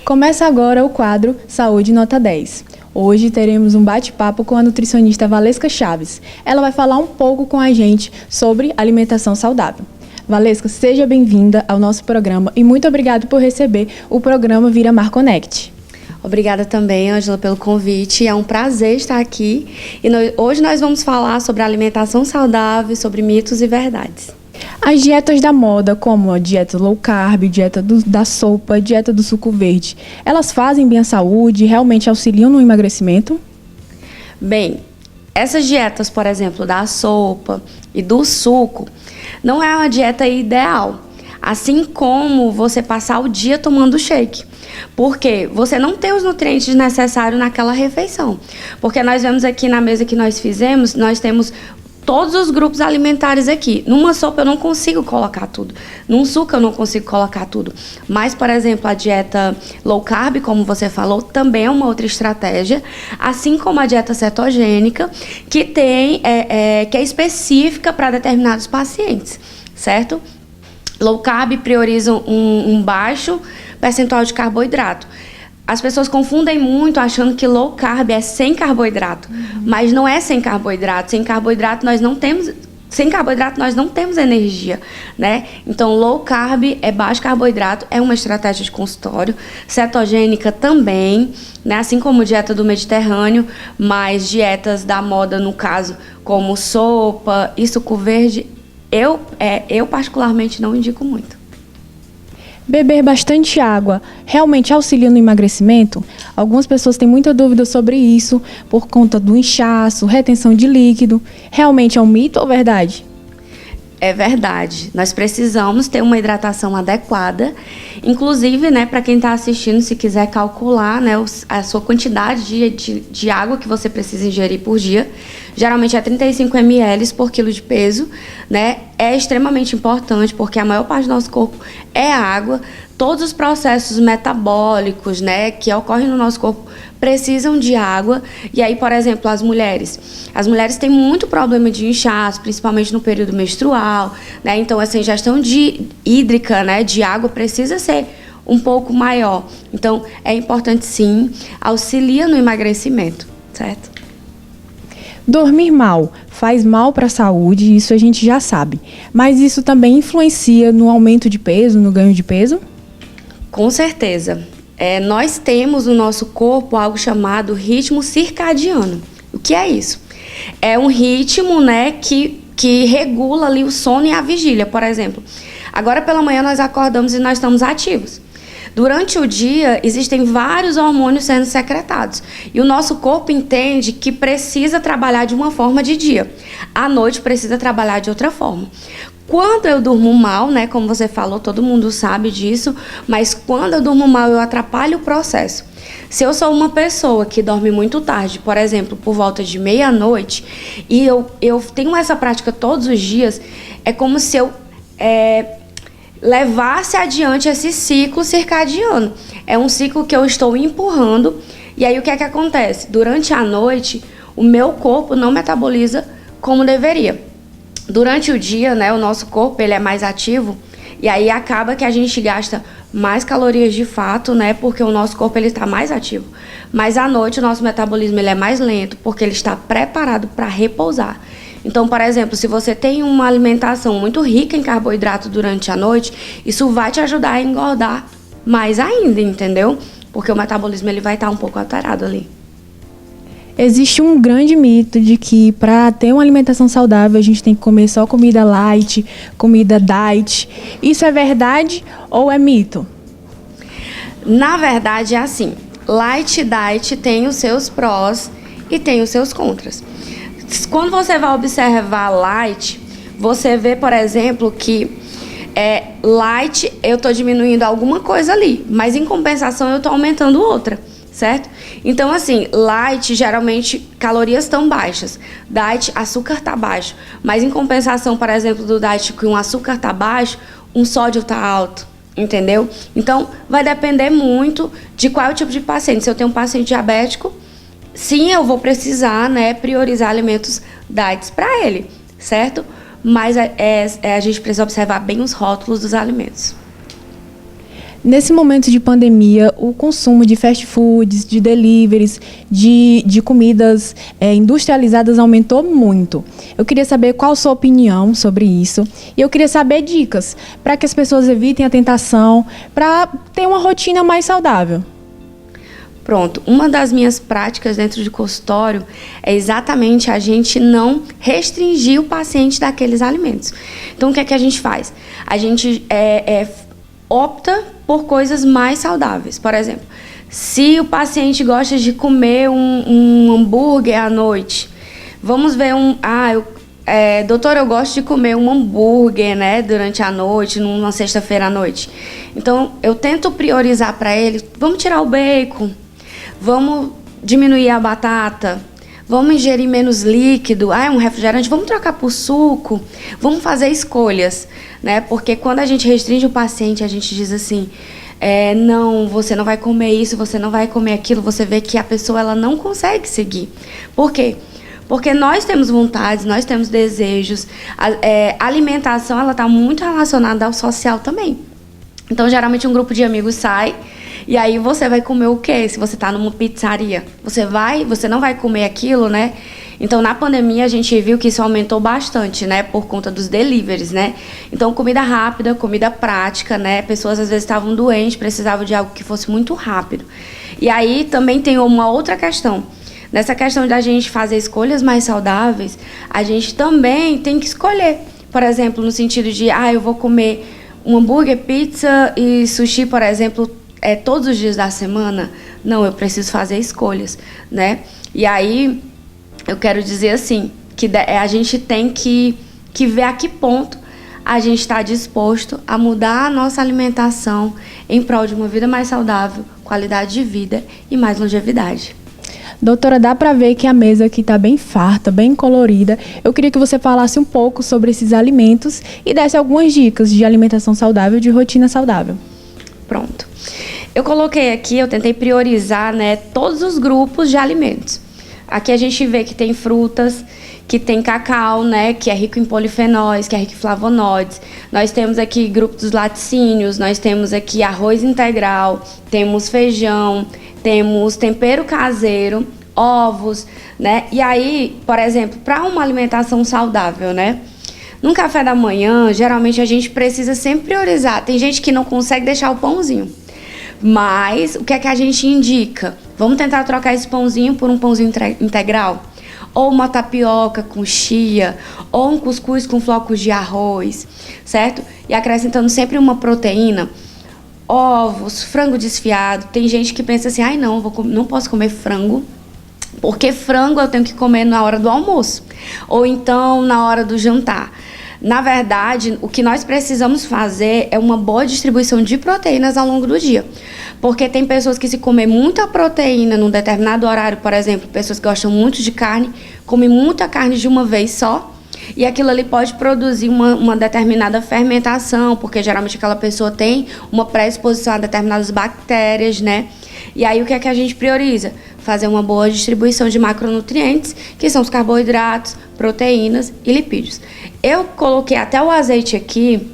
Começa agora o quadro Saúde Nota 10. Hoje teremos um bate-papo com a nutricionista Valesca Chaves. Ela vai falar um pouco com a gente sobre alimentação saudável. Valesca, seja bem-vinda ao nosso programa e muito obrigada por receber o programa Vira Mar Connect. Obrigada também, Ângela, pelo convite. É um prazer estar aqui. E hoje nós vamos falar sobre alimentação saudável, sobre mitos e verdades. As dietas da moda, como a dieta low carb, dieta da sopa, dieta do suco verde, elas fazem bem à saúde e realmente auxiliam no emagrecimento? Bem, essas dietas, por exemplo, da sopa e do suco, não é uma dieta ideal. Assim como você passar o dia tomando shake. Porque você não tem os nutrientes necessários naquela refeição. Porque nós vemos aqui na mesa que nós fizemos, nós temos todos os grupos alimentares aqui. Numa sopa eu não consigo colocar tudo. Num suco eu não consigo colocar tudo. Mas, por exemplo, a dieta low carb, como você falou, também é uma outra estratégia. Assim como a dieta cetogênica, que que é específica para determinados pacientes, certo? Low carb prioriza um baixo percentual de carboidrato. As pessoas confundem muito achando que low carb é sem carboidrato, mas não é sem carboidrato. Sem carboidrato nós não temos energia, né? Então low carb é baixo carboidrato, é uma estratégia de consultório. Cetogênica também, né? Assim como dieta do Mediterrâneo, mas dietas da moda, no caso, como sopa e suco verde, eu particularmente não indico muito. Beber bastante água realmente auxilia no emagrecimento? Algumas pessoas têm muita dúvida sobre isso por conta do inchaço, retenção de líquido. Realmente é um mito ou verdade? É verdade. Nós precisamos ter uma hidratação adequada. Inclusive, né, para quem está assistindo, se quiser calcular, né, a sua quantidade de água que você precisa ingerir por dia, geralmente é 35 ml por quilo de peso, né? É extremamente importante porque a maior parte do nosso corpo é água. Todos os processos metabólicos, né, que ocorrem no nosso corpo precisam de água. E aí, por exemplo, as mulheres têm muito problema de inchaço, principalmente no período menstrual, né? Então, essa ingestão hídrica, né, de água precisa ser um pouco maior. Então, é importante sim, auxilia no emagrecimento, certo? Dormir mal faz mal para a saúde, isso a gente já sabe. Mas isso também influencia no aumento de peso, no ganho de peso? Com certeza. Nós temos no nosso corpo algo chamado ritmo circadiano. O que é isso? É um ritmo, né, que regula ali o sono e a vigília, por exemplo. Agora pela manhã nós acordamos e nós estamos ativos. Durante o dia, existem vários hormônios sendo secretados. E o nosso corpo entende que precisa trabalhar de uma forma de dia. À noite, precisa trabalhar de outra forma. Quando eu durmo mal, né, como você falou, todo mundo sabe disso, mas quando eu durmo mal, eu atrapalho o processo. Se eu sou uma pessoa que dorme muito tarde, por exemplo, por volta de meia-noite, e eu tenho essa prática todos os dias, é como se eu levasse adiante esse ciclo circadiano. É um ciclo que eu estou empurrando, e aí o que é que acontece? Durante a noite, o meu corpo não metaboliza como deveria. Durante o dia, né, o nosso corpo ele é mais ativo e aí acaba que a gente gasta mais calorias de fato, né, porque o nosso corpo ele está mais ativo. Mas à noite o nosso metabolismo ele é mais lento porque ele está preparado para repousar. Então, por exemplo, se você tem uma alimentação muito rica em carboidrato durante a noite, isso vai te ajudar a engordar mais ainda, entendeu? Porque o metabolismo ele vai estar um pouco alterado ali. Existe um grande mito de que para ter uma alimentação saudável a gente tem que comer só comida light, comida diet. Isso é verdade ou é mito? Na verdade é assim, light diet tem os seus prós e tem os seus contras. Quando você vai observar light, você vê, por exemplo, que light eu estou diminuindo alguma coisa ali, mas em compensação eu estou aumentando outra. Certo? Então, assim, light, geralmente, calorias estão baixas. Diet, açúcar está baixo. Mas, em compensação, por exemplo, do diet que um açúcar está baixo, um sódio está alto. Entendeu? Então, vai depender muito de qual é o tipo de paciente. Se eu tenho um paciente diabético, sim, eu vou precisar, né, priorizar alimentos diets para ele. Certo? Mas a gente precisa observar bem os rótulos dos alimentos. Nesse momento de pandemia, o consumo de fast foods, de deliveries, de comidas industrializadas aumentou muito. Eu queria saber qual a sua opinião sobre isso. E eu queria saber dicas para que as pessoas evitem a tentação, para ter uma rotina mais saudável. Pronto, uma das minhas práticas dentro de consultório é exatamente a gente não restringir o paciente daqueles alimentos. Então, o que é que a gente faz? A gente opta por coisas mais saudáveis. Por exemplo, se o paciente gosta de comer um hambúrguer à noite, vamos ver doutor, eu gosto de comer um hambúrguer, né, durante a noite, numa sexta-feira à noite. Então, eu tento priorizar para ele, vamos tirar o bacon, vamos diminuir a batata, vamos ingerir menos líquido, é um refrigerante, vamos trocar por suco, vamos fazer escolhas, né? Porque quando a gente restringe o paciente, a gente diz assim, não, você não vai comer isso, você não vai comer aquilo, você vê que a pessoa ela não consegue seguir. Por quê? Porque nós temos vontades, nós temos desejos, a alimentação ela está muito relacionada ao social também. Então, geralmente um grupo de amigos sai, e aí você vai comer o quê? Se você está numa pizzaria, você não vai comer aquilo, né? Então, na pandemia, a gente viu que isso aumentou bastante, né? Por conta dos deliveries, né? Então, comida rápida, comida prática, né? Pessoas, às vezes, estavam doentes, precisavam de algo que fosse muito rápido. E aí, também tem uma outra questão. Nessa questão da gente fazer escolhas mais saudáveis, a gente também tem que escolher. Por exemplo, no sentido de, eu vou comer um hambúrguer, pizza e sushi, por exemplo, todos os dias da semana. Não, eu preciso fazer escolhas, né? E aí, eu quero dizer assim, que a gente tem que ver a que ponto a gente está disposto a mudar a nossa alimentação em prol de uma vida mais saudável, qualidade de vida e mais longevidade. Doutora, dá para ver que a mesa aqui está bem farta, bem colorida. Eu queria que você falasse um pouco sobre esses alimentos e desse algumas dicas de alimentação saudável, de rotina saudável. Pronto. Eu coloquei aqui, eu tentei priorizar, né, todos os grupos de alimentos. Aqui a gente vê que tem frutas, que tem cacau, né, que é rico em polifenóis, que é rico em flavonoides. Nós temos aqui grupo dos laticínios, nós temos aqui arroz integral, temos feijão, temos tempero caseiro, ovos, né? E aí, por exemplo, para uma alimentação saudável, né? Num café da manhã, geralmente a gente precisa sempre priorizar. Tem gente que não consegue deixar o pãozinho. Mas o que é que a gente indica? Vamos tentar trocar esse pãozinho por um pãozinho integral? Ou uma tapioca com chia, ou um cuscuz com flocos de arroz, certo? E acrescentando sempre uma proteína. Ovos, frango desfiado. Tem gente que pensa assim, não posso comer frango, porque frango eu tenho que comer na hora do almoço, ou então na hora do jantar. Na verdade, o que nós precisamos fazer é uma boa distribuição de proteínas ao longo do dia. Porque tem pessoas que se comer muita proteína num determinado horário, por exemplo, pessoas que gostam muito de carne, comem muita carne de uma vez só, e aquilo ali pode produzir uma determinada fermentação, porque geralmente aquela pessoa tem uma predisposição a determinadas bactérias, né? E aí o que é que a gente prioriza? Fazer uma boa distribuição de macronutrientes, que são os carboidratos, proteínas e lipídios. Eu coloquei até o azeite aqui,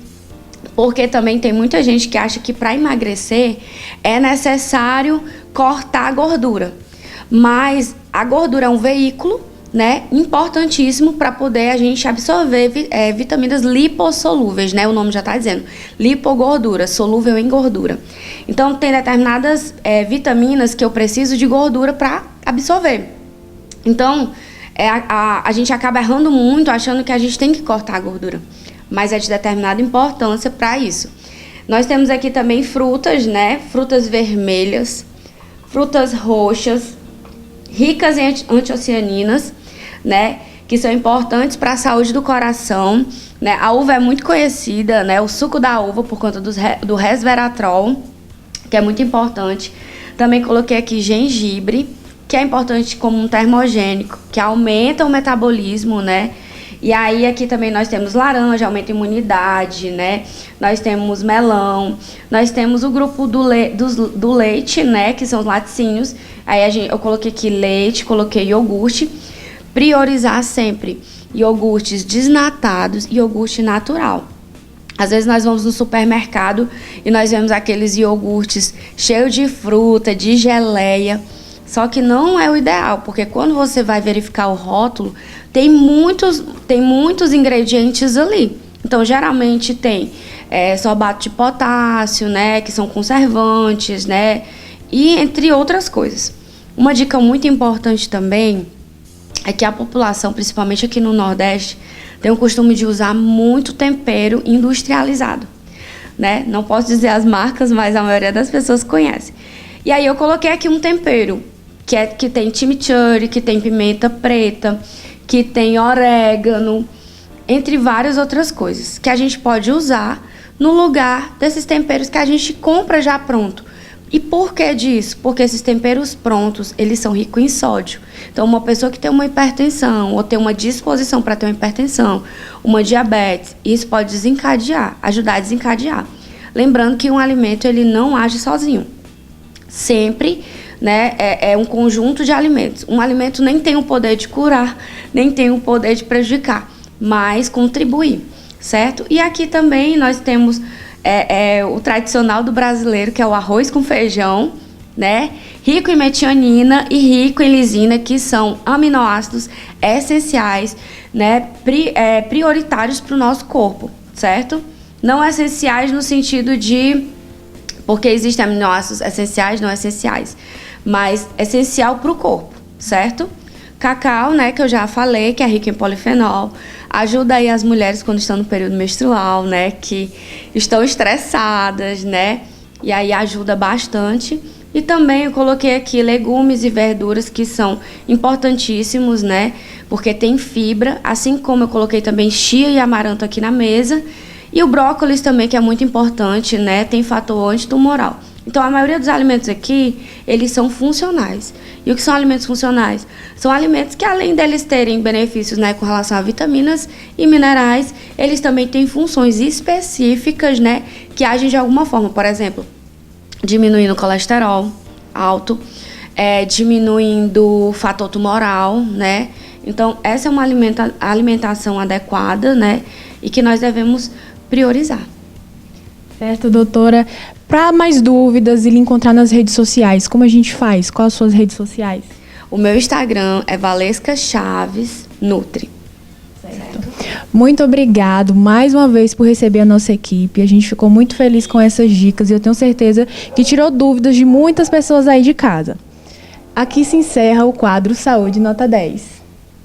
porque também tem muita gente que acha que para emagrecer é necessário cortar a gordura. Mas a gordura é um veículo, né, importantíssimo para poder a gente absorver vitaminas lipossolúveis, né? O nome já está dizendo. Lipogordura, solúvel em gordura. Então, tem determinadas vitaminas que eu preciso de gordura para absorver. Então, a gente acaba errando muito, achando que a gente tem que cortar a gordura. Mas é de determinada importância para isso. Nós temos aqui também frutas, né? Frutas vermelhas, frutas roxas, ricas em antocianinas, né, que são importantes para a saúde do coração, né? A uva é muito conhecida, né, o suco da uva por conta do resveratrol, que é muito importante. Também coloquei aqui gengibre, que é importante como um termogênico, que aumenta o metabolismo, né? E aí aqui também nós temos laranja, aumenta a imunidade, né? Nós temos melão, nós temos o grupo do leite, né? Que são os laticínios. Aí eu coloquei aqui leite, coloquei iogurte. Priorizar sempre iogurtes desnatados e iogurte natural. Às vezes nós vamos no supermercado e nós vemos aqueles iogurtes cheios de fruta, de geleia. Só que não é o ideal, porque quando você vai verificar o rótulo, tem muitos ingredientes ali. Então, geralmente tem sorbato de potássio, né, que são conservantes, né, e entre outras coisas. Uma dica muito importante também é que a população, principalmente aqui no Nordeste, tem o costume de usar muito tempero industrializado, né? Não posso dizer as marcas, mas a maioria das pessoas conhece. E aí eu coloquei aqui um tempero que tem chimichurri, que tem pimenta preta, que tem orégano, entre várias outras coisas, que a gente pode usar no lugar desses temperos que a gente compra já pronto. E por que disso? Porque esses temperos prontos, eles são ricos em sódio. Então, uma pessoa que tem uma hipertensão ou tem uma disposição para ter uma hipertensão, uma diabetes, isso pode desencadear, ajudar a desencadear. Lembrando que um alimento, ele não age sozinho. Sempre, né, é um conjunto de alimentos. Um alimento nem tem o poder de curar, nem tem o poder de prejudicar, mas contribuir, certo? E aqui também nós temos o tradicional do brasileiro, que é o arroz com feijão, né? Rico em metionina e rico em lisina, que são aminoácidos essenciais, né? Prioritários para o nosso corpo, certo? Não essenciais no sentido de... Porque existem aminoácidos essenciais, não essenciais, mas essencial para o corpo, certo? Cacau, né, que eu já falei, que é rico em polifenol, ajuda aí as mulheres quando estão no período menstrual, né, que estão estressadas, né, e aí ajuda bastante. E também eu coloquei aqui legumes e verduras que são importantíssimos, né, porque tem fibra, assim como eu coloquei também chia e amaranto aqui na mesa. E o brócolis também, que é muito importante, né, tem fator antitumoral. Então, a maioria dos alimentos aqui, eles são funcionais. E o que são alimentos funcionais? São alimentos que, além deles terem benefícios, né, com relação a vitaminas e minerais, eles também têm funções específicas, né, que agem de alguma forma. Por exemplo, diminuindo o colesterol alto, diminuindo o fator tumoral, né? Então, essa é uma alimentação adequada, né, e que nós devemos priorizar. Certo, doutora. Para mais dúvidas e lhe encontrar nas redes sociais, como a gente faz? Quais as suas redes sociais? O meu Instagram é Valesca Chaves Nutri. Certo. Muito obrigado mais uma vez por receber a nossa equipe. A gente ficou muito feliz com essas dicas e eu tenho certeza que tirou dúvidas de muitas pessoas aí de casa. Aqui se encerra o quadro Saúde Nota 10.